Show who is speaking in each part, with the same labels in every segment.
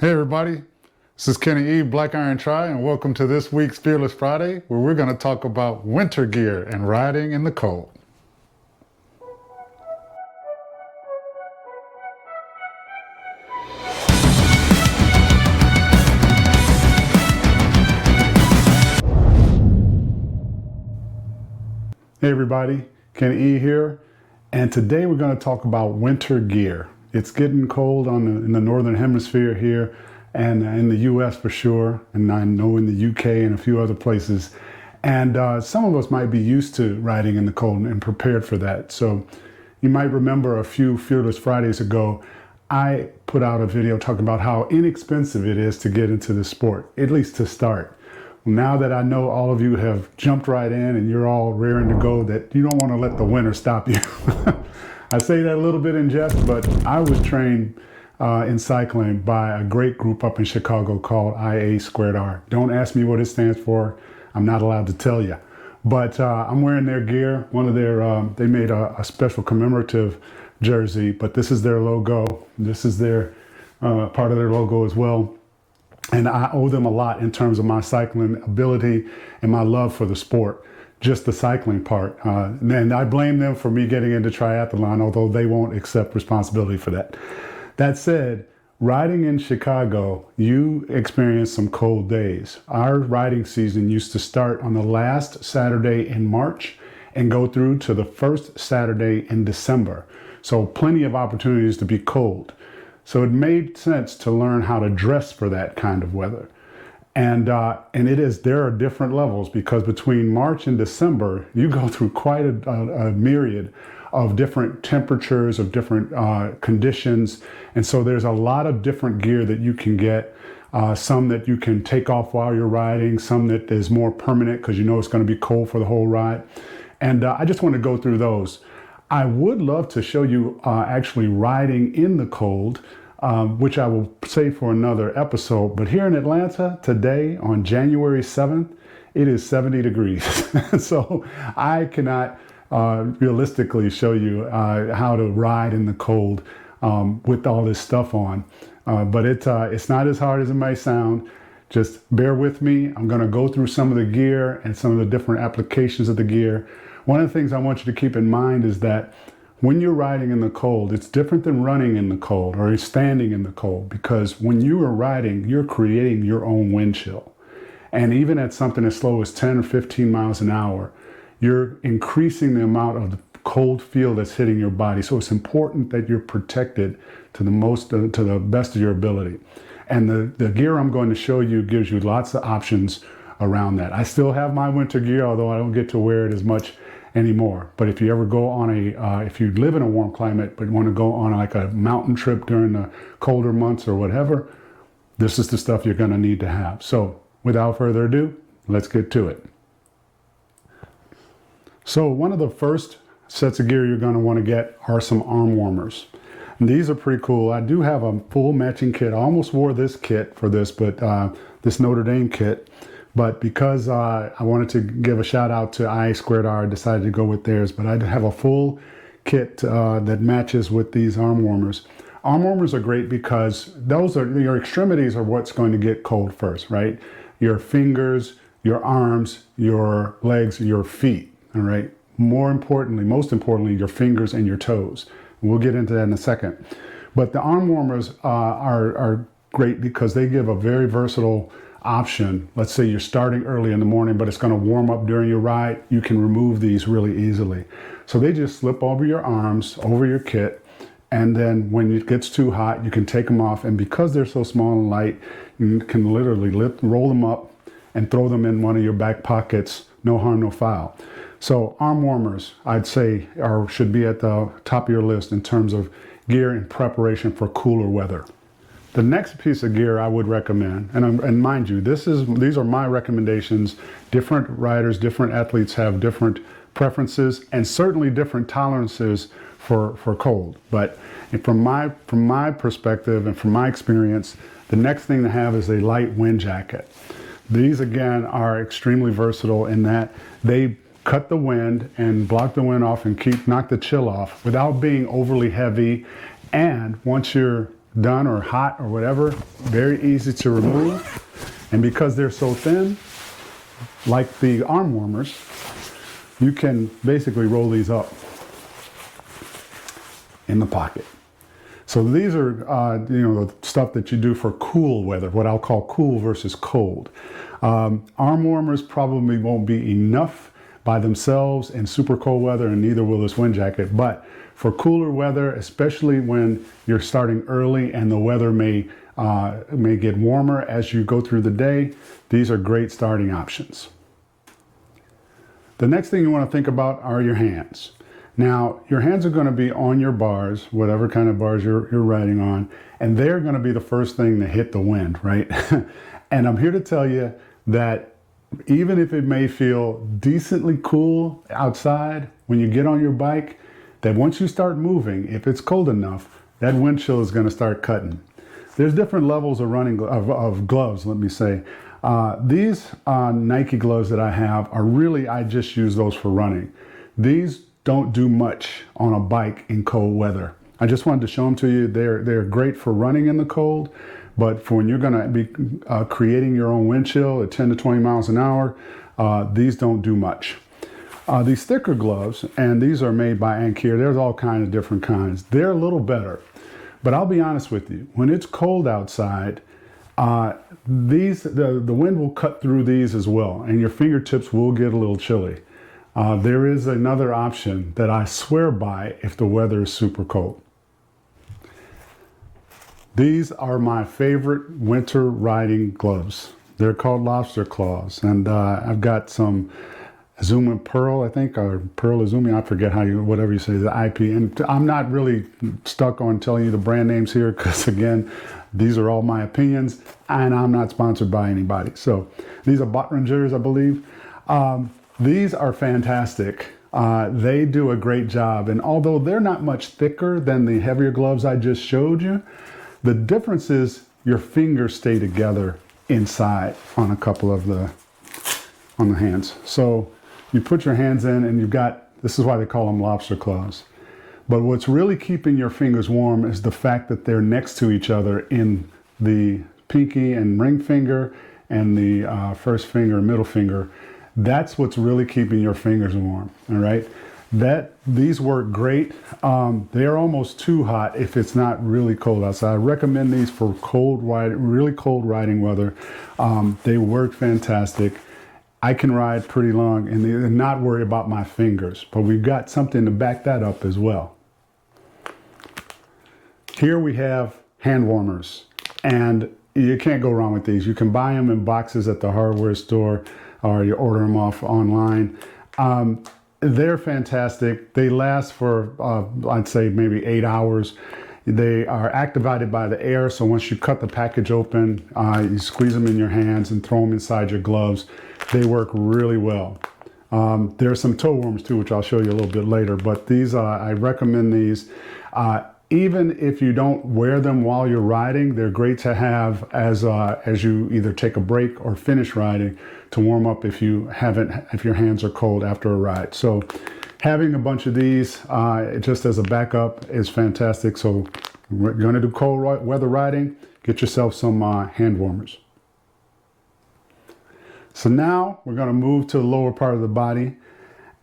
Speaker 1: Hey everybody, this is Kenny E, Black Iron Tri, and welcome to this week's Fearless Friday, where we're going to talk about winter gear and riding in the cold. Hey everybody, Kenny E here, and today we're going to talk about winter gear. It's getting cold in the northern hemisphere here, and in the U.S. for sure, and I know in the U.K. and a few other places. And some of us might be used to riding in the cold and prepared for that. So you might remember a few Fearless Fridays ago, I put out a video talking about how inexpensive it is to get into the sport, at least to start. Now that I know all of you have jumped right in and you're all raring to go, that you don't want to let the winter stop you. I say that a little bit in jest, but I was trained in cycling by a great group up in Chicago called IA²R. Don't ask me what it stands for. I'm not allowed to tell you. But I'm wearing their gear. One of their, they made a special commemorative jersey, but this is their logo. This is their part of their logo as well. And I owe them a lot in terms of my cycling ability and my love for the sport, just the cycling part. And I blame them for me getting into triathlon, although they won't accept responsibility for that. That said, riding in Chicago, you experience some cold days. Our riding season used to start on the last Saturday in March and go through to the first Saturday in December. So plenty of opportunities to be cold. So it made sense to learn how to dress for that kind of weather. And there are different levels, because between March and December, you go through quite a myriad of different temperatures, of different conditions. And so there's a lot of different gear that you can get. Some that you can take off while you're riding, some that is more permanent because you know it's going to be cold for the whole ride. And I just want to go through those. I would love to show you actually riding in the cold, which I will save for another episode. But here in Atlanta today on January 7th, it is 70 degrees. So I cannot realistically show you how to ride in the cold with all this stuff on. But it's not as hard as it may sound. Just bear with me. I'm going to go through some of the gear and some of the different applications of the gear. One of the things I want you to keep in mind is that when you're riding in the cold, it's different than running in the cold or standing in the cold, because when you are riding, you're creating your own wind chill. And even at something as slow as 10 or 15 miles an hour, you're increasing the amount of the cold feel that's hitting your body. So it's important that you're protected to the best of your ability. And the gear I'm going to show you gives you lots of options around that. I still have my winter gear, although I don't get to wear it as much anymore. But if you ever go on if you live in a warm climate but want to go on like a mountain trip during the colder months or whatever, this is the stuff you're going to need to have. So without further ado, let's get to it. So one of the first sets of gear you're going to want to get are some arm warmers. And these are pretty cool. I do have a full matching kit. I almost wore this kit for this, but this Notre Dame kit. But because I wanted to give a shout out to IA²R, I decided to go with theirs. But I have a full kit that matches with these arm warmers. Arm warmers are great because your extremities are what's going to get cold first, right? Your fingers, your arms, your legs, your feet, all right? Most importantly, your fingers and your toes. We'll get into that in a second. But the arm warmers are great because they give a very versatile option. Let's say you're starting early in the morning, but it's going to warm up during your ride. You can remove these really easily. So they just slip over your arms, over your kit, and then when it gets too hot, you can take them off. And because they're so small and light, you can literally roll them up and throw them in one of your back pockets. No harm, no foul. So arm warmers, I'd say, should be at the top of your list in terms of gear in preparation for cooler weather. The next piece of gear I would recommend, and mind you, these are my recommendations. Different riders, different athletes have different preferences and certainly different tolerances for cold. But from my perspective and from my experience, the next thing to have is a light wind jacket. These again are extremely versatile in that they cut the wind and block the wind off and knock the chill off without being overly heavy. And once you're done or hot or whatever, very easy to remove. And because they're so thin, like the arm warmers, you can basically roll these up in the pocket. So these are, the stuff that you do for cool weather, what I'll call cool versus cold. Arm warmers probably won't be enough by themselves in super cold weather, and neither will this wind jacket. But for cooler weather, especially when you're starting early and the weather may get warmer as you go through the day, these are great starting options. The next thing you want to think about are your hands. Now, your hands are going to be on your bars, whatever kind of bars you're riding on, and they're going to be the first thing to hit the wind, right? And I'm here to tell you that even if it may feel decently cool outside when you get on your bike, that once you start moving, if it's cold enough, that wind chill is going to start cutting. There's different levels of gloves, let me say. These Nike gloves that I have are really, I just use those for running. These don't do much on a bike in cold weather. I just wanted to show them to you. They're great for running in the cold, but for when you're going to be creating your own wind chill at 10 to 20 miles an hour, these don't do much. These thicker gloves, and these are made by Ankier. There's all kinds of different kinds. They're a little better, but I'll be honest with you. When it's cold outside, the wind will cut through these as well, and your fingertips will get a little chilly. There is another option that I swear by if the weather is super cold. These are my favorite winter riding gloves. They're called lobster claws, and I've got some Azumi Pearl, I think, or Pearl Azumi, I forget whatever you say, the IP. And I'm not really stuck on telling you the brand names here because, again, these are all my opinions, and I'm not sponsored by anybody. So these are Botringers, I believe. These are fantastic. They do a great job. And although they're not much thicker than the heavier gloves I just showed you, the difference is your fingers stay together inside on a couple of the hands. So you put your hands in and this is why they call them lobster claws. But what's really keeping your fingers warm is the fact that they're next to each other in the pinky and ring finger and the first finger and middle finger. That's what's really keeping your fingers warm, all right? These work great. They're almost too hot if it's not really cold outside. I recommend these for really cold riding weather. They work fantastic. I can ride pretty long and not worry about my fingers, but we've got something to back that up as well. Here we have hand warmers, and you can't go wrong with these. You can buy them in boxes at the hardware store, or you order them off online. They're fantastic. They last for, I'd say, maybe 8 hours. They are activated by the air, so once you cut the package open, you squeeze them in your hands and throw them inside your gloves. They work really well. There are some toe warmers too, which I'll show you a little bit later, but these, I recommend these. Even if you don't wear them while you're riding, they're great to have as you either take a break or finish riding to warm up if your hands are cold after a ride. So having a bunch of these just as a backup is fantastic. So we're going to do cold weather riding, get yourself some hand warmers. So now we're going to move to the lower part of the body,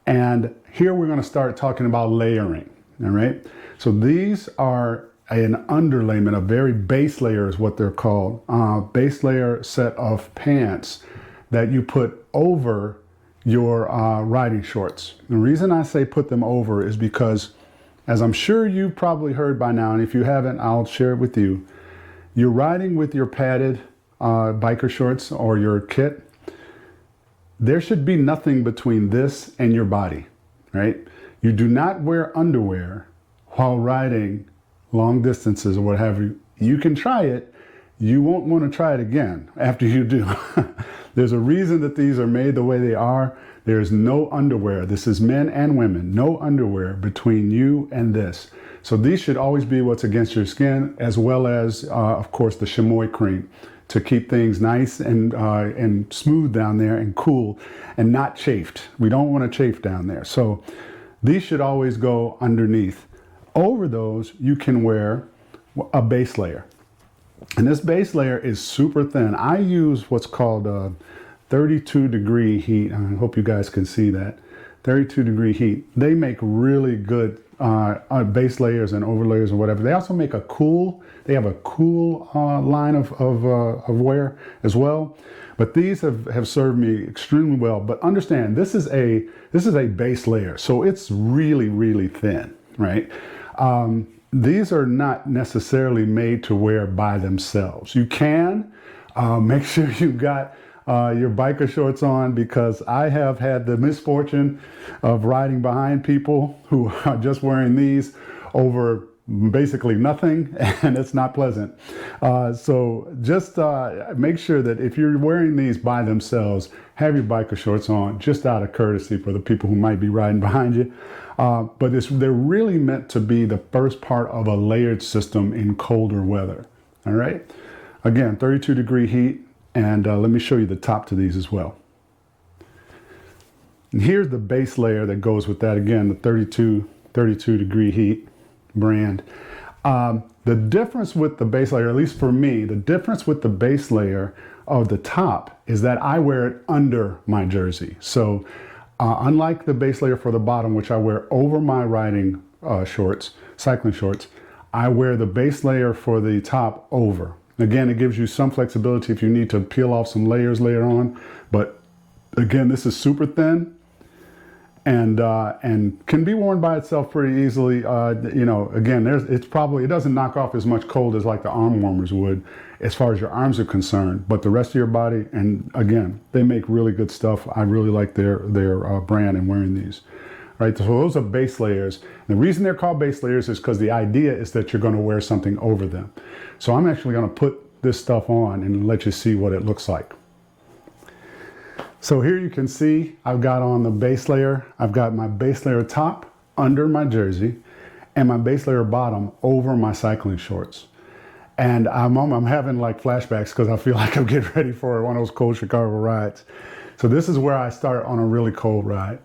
Speaker 1: and here we're going to start talking about layering. All right. So these are an underlayment, a very base layer is what they're called. Base layer set of pants that you put over your riding shorts. The reason I say put them over is because, as I'm sure you've probably heard by now, and if you haven't, I'll share it with you. You're riding with your padded biker shorts or your kit. There should be nothing between this and your body, right? You do not wear underwear while riding long distances or what have you. You can try it. You won't want to try it again after you do. There's a reason that these are made the way they are. There's no underwear. This is men and women. No underwear between you and this. So these should always be what's against your skin, as well as, of course, the chamois cream to keep things nice and smooth down there and cool and not chafed. We don't want to chafe down there. So these should always go underneath. Over those, you can wear a base layer. And this base layer is super thin. I use what's called 32-degree heat. I hope you guys can see that. 32-degree heat. They make really good base layers and overlayers and whatever. They also make a cool, they have a cool line of wear as well. But these have served me extremely well. But understand, this is a base layer, so it's really, really thin, right? These are not necessarily made to wear by themselves. You can make sure you got your biker shorts on, because I have had the misfortune of riding behind people who are just wearing these over basically nothing, and it's not pleasant. So just make sure that if you're wearing these by themselves, have your biker shorts on, just out of courtesy for the people who might be riding behind you. But they're really meant to be the first part of a layered system in colder weather. All right. Again, 32-degree heat. And let me show you the top to these as well. And here's the base layer that goes with that. Again, the 32-degree heat brand. The difference with the base layer, at least for me, the difference with the base layer of the top is that I wear it under my jersey. So unlike the base layer for the bottom, which I wear over my riding shorts, cycling shorts, I wear the base layer for the top over. Again, it gives you some flexibility if you need to peel off some layers later on. But again, this is super thin and can be worn by itself pretty easily. You know, again, it doesn't knock off as much cold as like the arm warmers would as far as your arms are concerned. But the rest of your body, and again, they make really good stuff. I really like their brand and wearing these. Right, so those are base layers. The reason they're called base layers is because the idea is that you're going to wear something over them. So I'm actually going to put this stuff on and let you see what it looks like. So here you can see I've got on the base layer. I've got my base layer top under my jersey and my base layer bottom over my cycling shorts. And I'm having like flashbacks because I feel like I'm getting ready for one of those cold Chicago rides. So this is where I start on a really cold ride.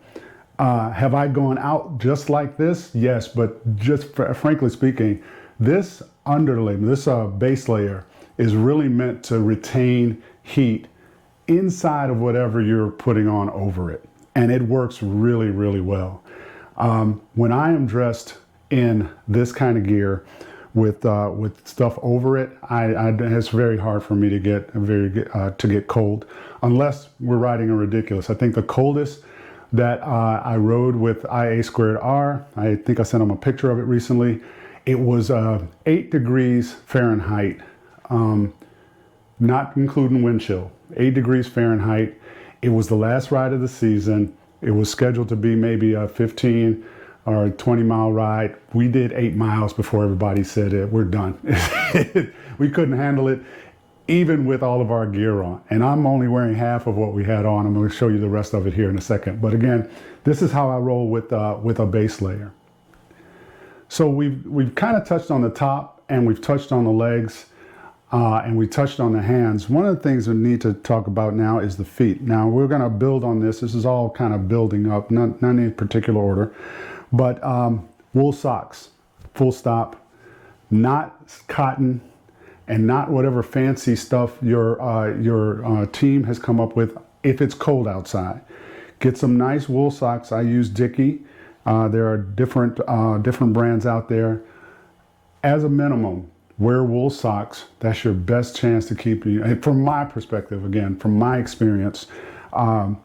Speaker 1: Have I gone out just like this? Yes, but just frankly speaking, this underlay, this base layer is really meant to retain heat inside of whatever you're putting on over it. And it works really, really well. When I am dressed in this kind of gear with stuff over it, it's very hard for me to get cold unless we're riding a ridiculous. I think the coldest that I rode with IA²R. I think I sent them a picture of it recently. It was 8 degrees Fahrenheit, not including wind chill, 8 degrees Fahrenheit. It was the last ride of the season. It was scheduled to be maybe a 15 or 20 mile ride. We did 8 miles before everybody said it. We're done. We couldn't handle it, even with all of our gear on. And I'm only wearing half of what we had on. I'm going to show you the rest of it here in a second. But again, this is how I roll with a base layer. So we've kind of touched on the top, and we've touched on the legs, and we touched on the hands. One of the things we need to talk about now is the feet. Now we're going to build on this. This is all kind of building up, not in any particular order, but wool socks, full stop, not cotton, and not whatever fancy stuff your team has come up with if it's cold outside. Get some nice wool socks. I use Dickie. There are different brands out there. As a minimum, wear wool socks. That's your best chance to keep you, and from my perspective, again, from my experience,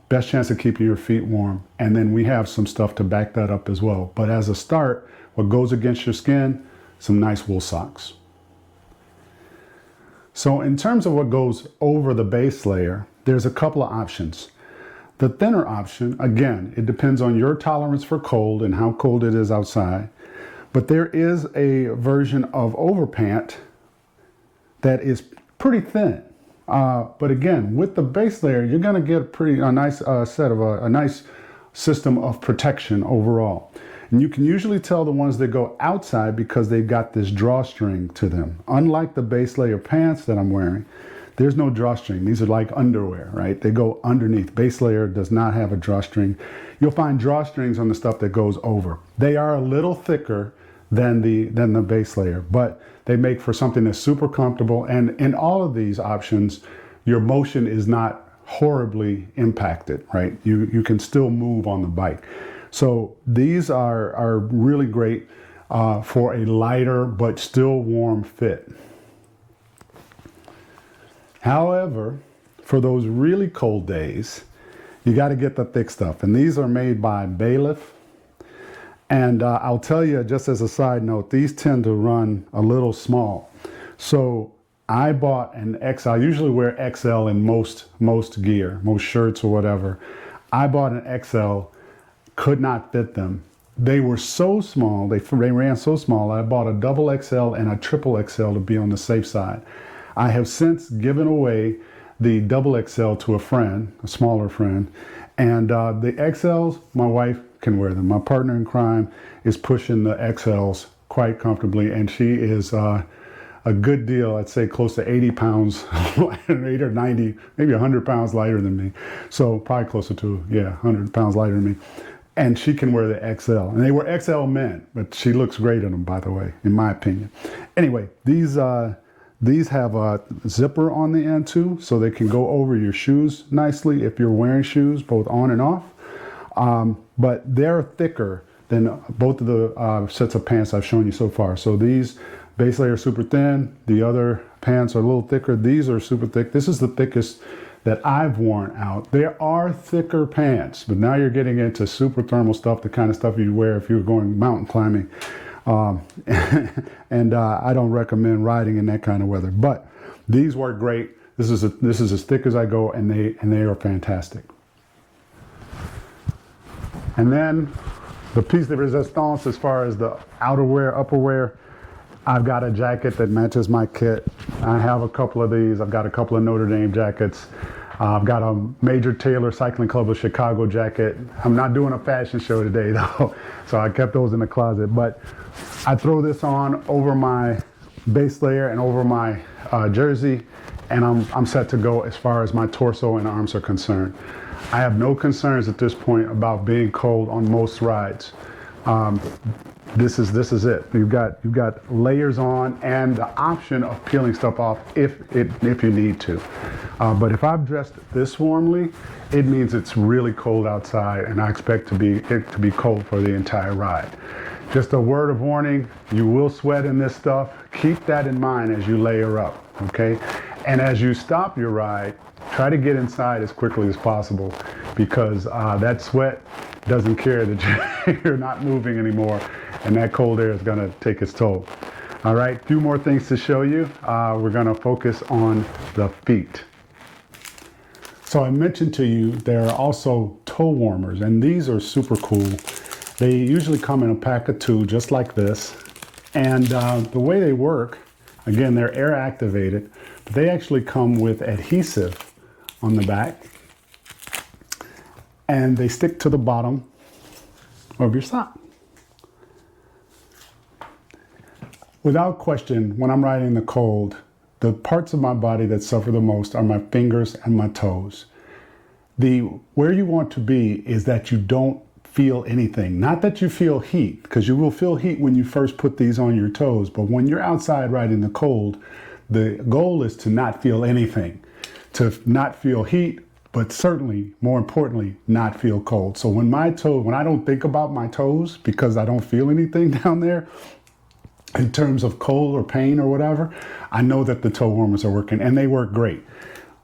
Speaker 1: best chance of keeping your feet warm. And then we have some stuff to back that up as well. But as a start, what goes against your skin, some nice wool socks. So in terms of what goes over the base layer, there's a couple of options. The thinner option, again, it depends on your tolerance for cold and how cold it is outside. But there is a version of overpant that is pretty thin. But again, with the base layer, you're going to get a nice nice system of protection overall. And you can usually tell the ones that go outside because they've got this drawstring to them. Unlike the base layer pants that I'm wearing, there's no drawstring. These are like underwear, right? They go underneath. Base layer does not have a drawstring. You'll find drawstrings on the stuff that goes over. They are a little thicker than the base layer. But they make for something that's super comfortable. And in all of these options, your motion is not horribly impacted, right? You can still move on the bike. So these are really great for a lighter but still warm fit. However, for those really cold days, you got to get the thick stuff. And these are made by Bailiff. And I'll tell you, just as a side note, these tend to run a little small. So I bought an XL. I usually wear XL in most gear, most shirts or whatever. I bought an XL, could not fit them. They were so small, they ran so small, I bought a double XL and a triple XL to be on the safe side. I have since given away the double XL to a friend, a smaller friend, and the XLs, my wife can wear them. My partner in crime is pushing the XLs quite comfortably, and she is a good deal, I'd say close to 80 pounds lighter, 80 or 90, maybe 100 pounds lighter than me. So probably closer to, 100 pounds lighter than me. And she can wear the XL. And they were XL men, but she looks great in them, by the way, in my opinion. Anyway, these have a zipper on the end too, so they can go over your shoes nicely if you're wearing shoes, both on and off. But they're thicker than both of the sets of pants I've shown you so far. So these base layer are super thin. The other pants are a little thicker. These are super thick. This is the thickest that I've worn out. There are thicker pants, but now you're getting into super thermal stuff, the kind of stuff you wear if you're going mountain climbing. And I don't recommend riding in that kind of weather, but these work great. This is as thick as I go, and they are fantastic. And then the piece de resistance, as far as the outerwear, upperwear, I've got a jacket that matches my kit. I have a couple of these. I've got a couple of Notre Dame jackets. I've got a Major Taylor Cycling Club of Chicago jacket. I'm not doing a fashion show today though, so I kept those in the closet. But I throw this on over my base layer and over my jersey, and I'm set to go as far as my torso and arms are concerned. I have no concerns at this point about being cold on most rides. This is it. You've got layers on and the option of peeling stuff off if you need to. But if I've dressed this warmly, it means it's really cold outside, and I expect it to be cold for the entire ride. Just a word of warning: you will sweat in this stuff. Keep that in mind as you layer up, okay? And as you stop your ride, try to get inside as quickly as possible, because that sweat doesn't care that you're not moving anymore, and that cold air is going to take its toll. All right, few more things to show you. We're going to focus on the feet. So I mentioned to you there are also toe warmers, and these are super cool. They usually come in a pack of 2, just like this. And the way they work, again, they're air activated, but they actually come with adhesive on the back, and they stick to the bottom of your sock. Without question, when I'm riding in the cold, the parts of my body that suffer the most are my fingers and my toes. Where you want to be is that you don't feel anything. Not that you feel heat, because you will feel heat when you first put these on your toes, but when you're outside riding the cold, the goal is to not feel anything, to not feel heat, but certainly, more importantly, not feel cold. So when I don't think about my toes because I don't feel anything down there in terms of cold or pain or whatever, I know that the toe warmers are working, and they work great.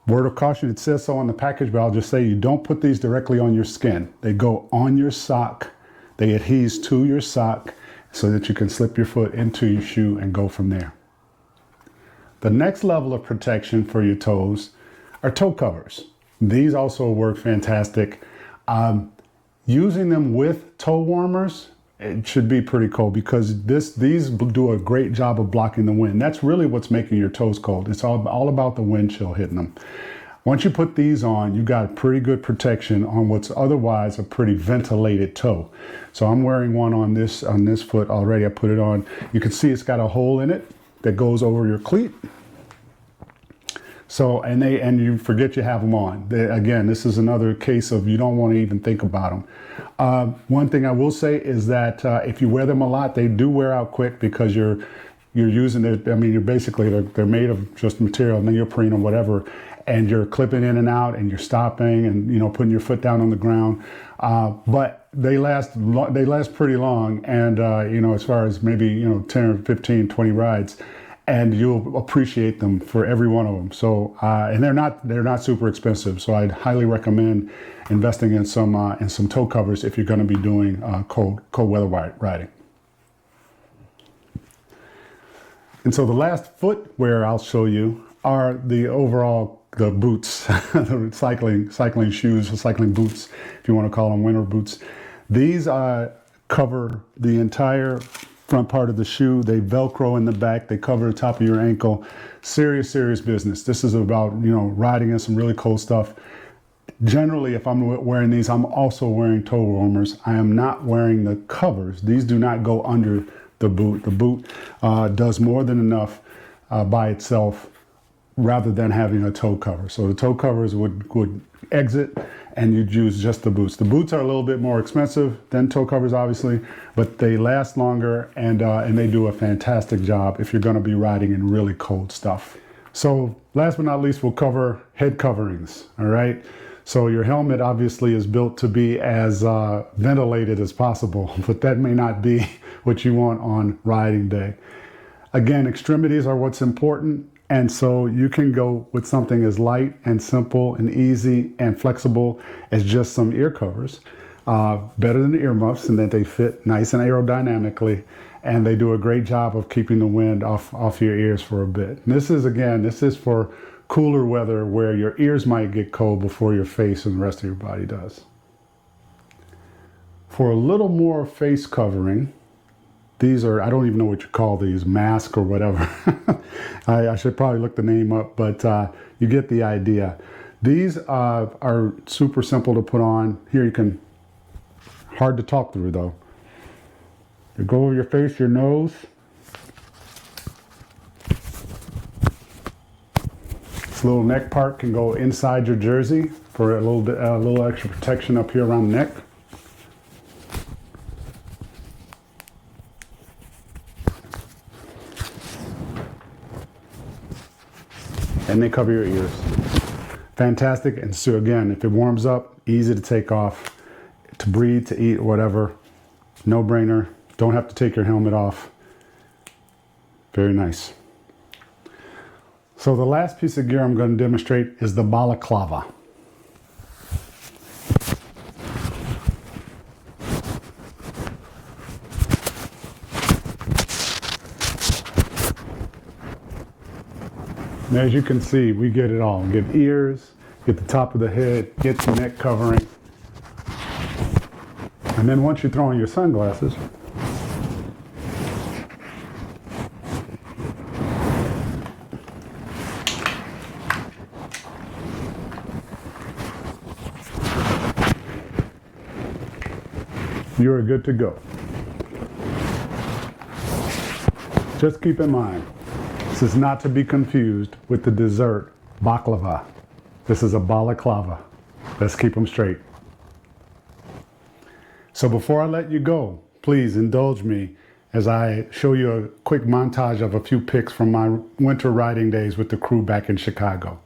Speaker 1: Word of caution, it says so on the package, but I'll just say you don't put these directly on your skin. They go on your sock. They adhere to your sock so that you can slip your foot into your shoe and go from there. The next level of protection for your toes are toe covers. These also work fantastic. Using them with toe warmers, it should be pretty cold, because these do a great job of blocking the wind. That's really what's making your toes cold. It's all about the wind chill hitting them. Once you put these on, you got pretty good protection on what's otherwise a pretty ventilated toe. So I'm wearing one on this foot already. I put it on. You can see it's got a hole in it that goes over your cleat. So, and you forget you have them on. Again, this is another case of you don't want to even think about them. One thing I will say is that if you wear them a lot, they do wear out quick because you're using it. I mean, they're made of just material, neoprene or whatever, and you're clipping in and out, and you're stopping, and putting your foot down on the ground. But they last pretty long, and as far as maybe 10 or 15, 20 rides. And you'll appreciate them for every one of them. So, and they're not super expensive. So I'd highly recommend investing in some toe covers if you're going to be doing cold weather riding. And so the last footwear I'll show you are the boots, the cycling shoes, or cycling boots, if you want to call them winter boots. These cover the entire front part of the shoe. They Velcro in the back. They cover the top of your ankle. Serious business. This is about, riding in some really cold stuff. Generally, if I'm wearing these, I'm also wearing toe warmers. I am not wearing the covers. These do not go under the boot. The boot does more than enough by itself rather than having a toe cover. So the toe covers would exit and you'd use just the boots. The boots are a little bit more expensive than toe covers, obviously, but they last longer and they do a fantastic job if you're going to be riding in really cold stuff. So last but not least, we'll cover head coverings, all right? So your helmet obviously is built to be as ventilated as possible, but that may not be what you want on riding day. Again, extremities are what's important. And so you can go with something as light and simple and easy and flexible as just some ear covers. Better than the earmuffs in that they fit nice and aerodynamically, and they do a great job of keeping the wind off your ears for a bit. And this is for cooler weather where your ears might get cold before your face and the rest of your body does. For a little more face covering, these are, I don't even know what you call these, mask or whatever. I should probably look the name up, but you get the idea. These are super simple to put on. Here you can, hard to talk through though. You go over your face, your nose. This little neck part can go inside your jersey for a little extra protection up here around the neck. And they cover your ears. Fantastic. And so again, if it warms up, easy to take off, to breathe, to eat, whatever. No brainer. Don't have to take your helmet off. Very nice. So the last piece of gear I'm going to demonstrate is the balaclava. And as you can see, we get it all. Get ears, get the top of the head, get the neck covering. And then once you throw on your sunglasses, you're good to go. Just keep in mind, this is not to be confused with the dessert baklava. This is a balaclava. Let's keep them straight. So before I let you go, please indulge me as I show you a quick montage of a few pics from my winter riding days with the crew back in Chicago.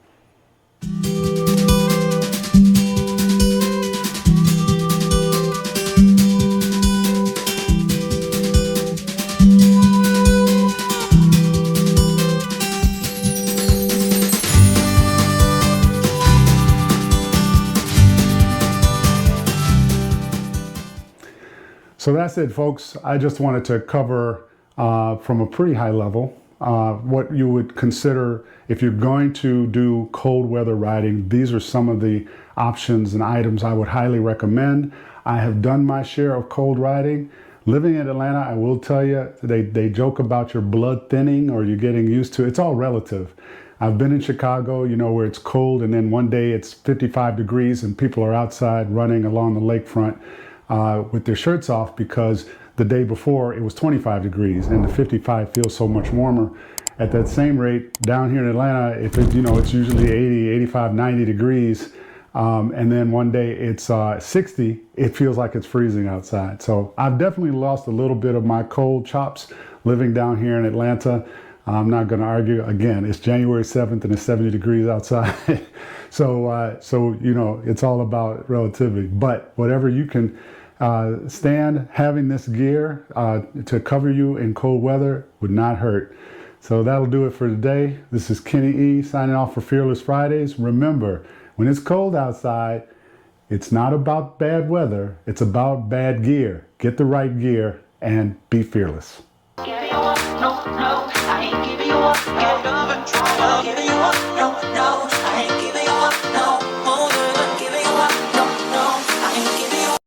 Speaker 1: So that's it, folks. I just wanted to cover from a pretty high level what you would consider if you're going to do cold weather riding. These are some of the options and items I would highly recommend. I have done my share of cold riding. Living in Atlanta, I will tell you, they joke about your blood thinning or you're getting used to it. It's all relative. I've been in Chicago, where it's cold and then one day it's 55 degrees and people are outside running along the lakefront with their shirts off because the day before it was 25 degrees and the 55 feels so much warmer. At that same rate, down here in Atlanta, if it, it's usually 80, 85, 90 degrees, and then one day it's 60, it feels like it's freezing outside. So I've definitely lost a little bit of my cold chops living down here in Atlanta. I'm not going to argue. Again, it's January 7th and it's 70 degrees outside. So it's all about relativity. But whatever you can stand, having this gear to cover you in cold weather would not hurt. So that'll do it for today. This is Kenny E signing off for Fearless Fridays. Remember, when it's cold outside, it's not about bad weather. It's about bad gear. Get the right gear and be fearless.
Speaker 2: No, no.